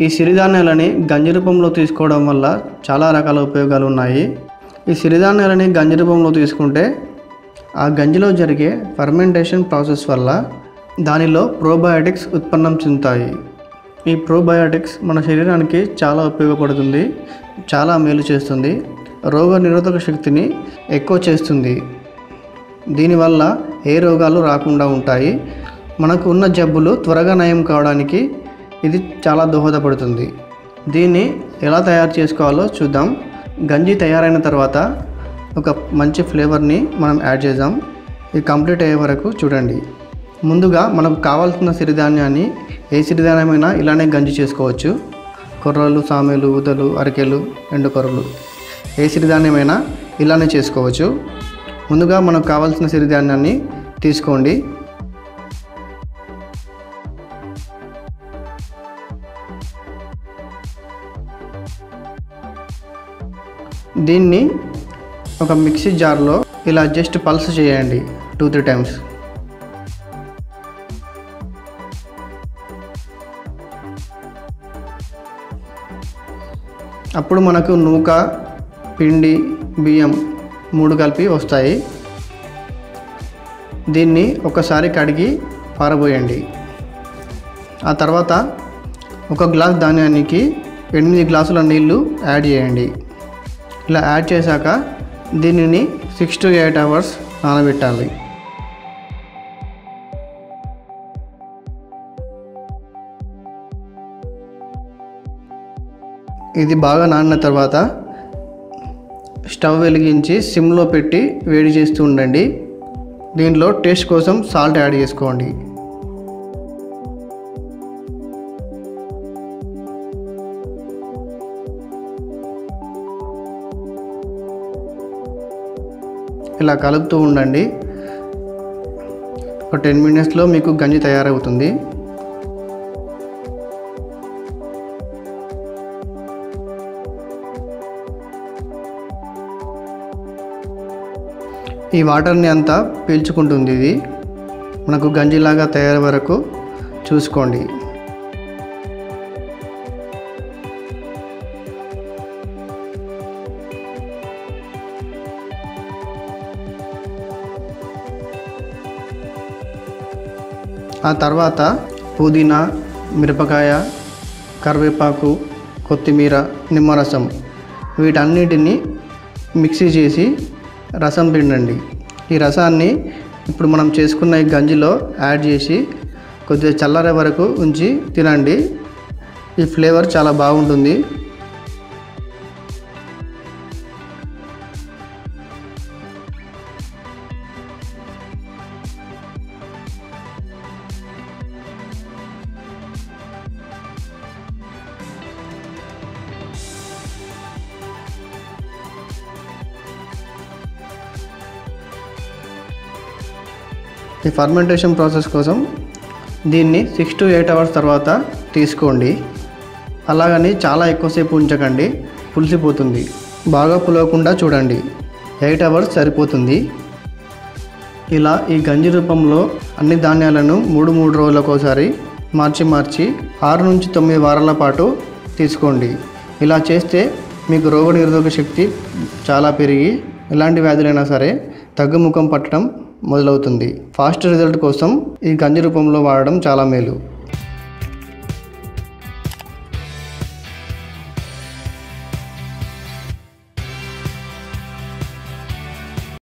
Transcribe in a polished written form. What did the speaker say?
ఈ సిరిధాన్యాలని గంజి రూపంలో తీసుకోవడం వల్ల చాలా రకాల ఉపయోగాలు ఉన్నాయి. ఈ సిరిధాన్యాలని గంజి రూపంలో తీసుకుంటే ఆ గంజిలో జరిగే ఫర్మెంటేషన్ ప్రాసెస్ వల్ల దానిలో ప్రోబయోటిక్స్ ఉత్పన్నం చెందుతాయి. ఈ ప్రోబయోటిక్స్ మన శరీరానికి చాలా ఉపయోగపడుతుంది, చాలా మేలు చేస్తుంది, రోగ నిరోధక శక్తిని ఎక్కువ చేస్తుంది. దీనివల్ల ఏ రోగాలు రాకుండా ఉంటాయి. మనకు ఉన్న జబ్బులు త్వరగా నయం కావడానికి ఇది చాలా దోహదపడుతుంది. దీన్ని ఎలా తయారు చేసుకోవాలో చూద్దాం. గంజి తయారైన తర్వాత ఒక మంచి ఫ్లేవర్ని మనం యాడ్ చేద్దాం. ఇది కంప్లీట్ అయ్యే వరకు చూడండి. ముందుగా మనకు కావాల్సిన సిరిధాన్యాన్ని ఏ సిరిధాన్యమైనా ఇలానే గంజి చేసుకోవచ్చు. కొర్రలు, సామెలు, ఊదలు, అరికెలు, ఎండు కొర్రలు ఏ సిరిధాన్యమైనా ఇలానే చేసుకోవచ్చు. ముందుగా మనకు కావాల్సిన సిరిధాన్యాన్ని తీసుకోండి. దీన్ని ఒక మిక్సీ జార్లో ఇలా జస్ట్ పల్స్ చేయండి 2-3 టైమ్స్. అప్పుడు మనకు నూక, పిండి, బియ్యం 3 కలిపి వస్తాయి. దీన్ని ఒకసారి కడిగి పారబోయండి. ఆ తర్వాత 1 గ్లాస్ ధాన్యానికి 8 గ్లాసుల నీళ్లు యాడ్ చేయండి. ఇలా యాడ్ చేశాక దీనిని 6 to 8 అవర్స్ నానబెట్టాలి. ఇది బాగా నానిన తర్వాత స్టవ్ వెలిగించి సిమ్లో పెట్టి వేడి చేస్తూ ఉండండి. దీంట్లో టేస్ట్ కోసం సాల్ట్ యాడ్ చేసుకోండి. ఇలా కలుపుతూ ఉండండి. ఒక 10 మినిట్స్లో మీకు గంజి తయారవుతుంది. ఈ వాటర్ని అంతా పీల్చుకుంటుంది. ఇది మనకు గంజిలాగా తయారు వరకు చూసుకోండి. ఆ తర్వాత పుదీనా, మిరపకాయ, కరివేపాకు, కొత్తిమీర, నిమ్మరసం వీటన్నిటిని మిక్సీ చేసి రసం పిండండి. ఈ రసాన్ని ఇప్పుడు మనం చేసుకున్న ఈ గంజిలో యాడ్ చేసి కొద్దిగా చల్లారే వరకు ఉంచి తినండి. ఈ ఫ్లేవర్ చాలా బాగుంటుంది. ఈ ఫర్మెంటేషన్ ప్రాసెస్ కోసం దీన్ని 6 to 8 అవర్స్ తర్వాత తీసుకోండి. అలాగని చాలా ఎక్కువసేపు ఉంచకండి, పులిసిపోతుంది. బాగా పులవకుండా చూడండి. 8 అవర్స్ సరిపోతుంది. ఇలా ఈ గంజి రూపంలో అన్ని ధాన్యాలను 3 రోజులకోసారి మార్చి 6 నుంచి 9 వారాల పాటు తీసుకోండి. ఇలా చేస్తే మీకు రోగనిరోధక శక్తి చాలా పెరిగి ఎలాంటి వ్యాధులైనా సరే తగ్గుముఖం పట్టడం మొదలవుతుంది. ఫాస్ట్ రిజల్ట్ కోసం ఈ గంజి రూపంలో వాడడం చాలా మేలు.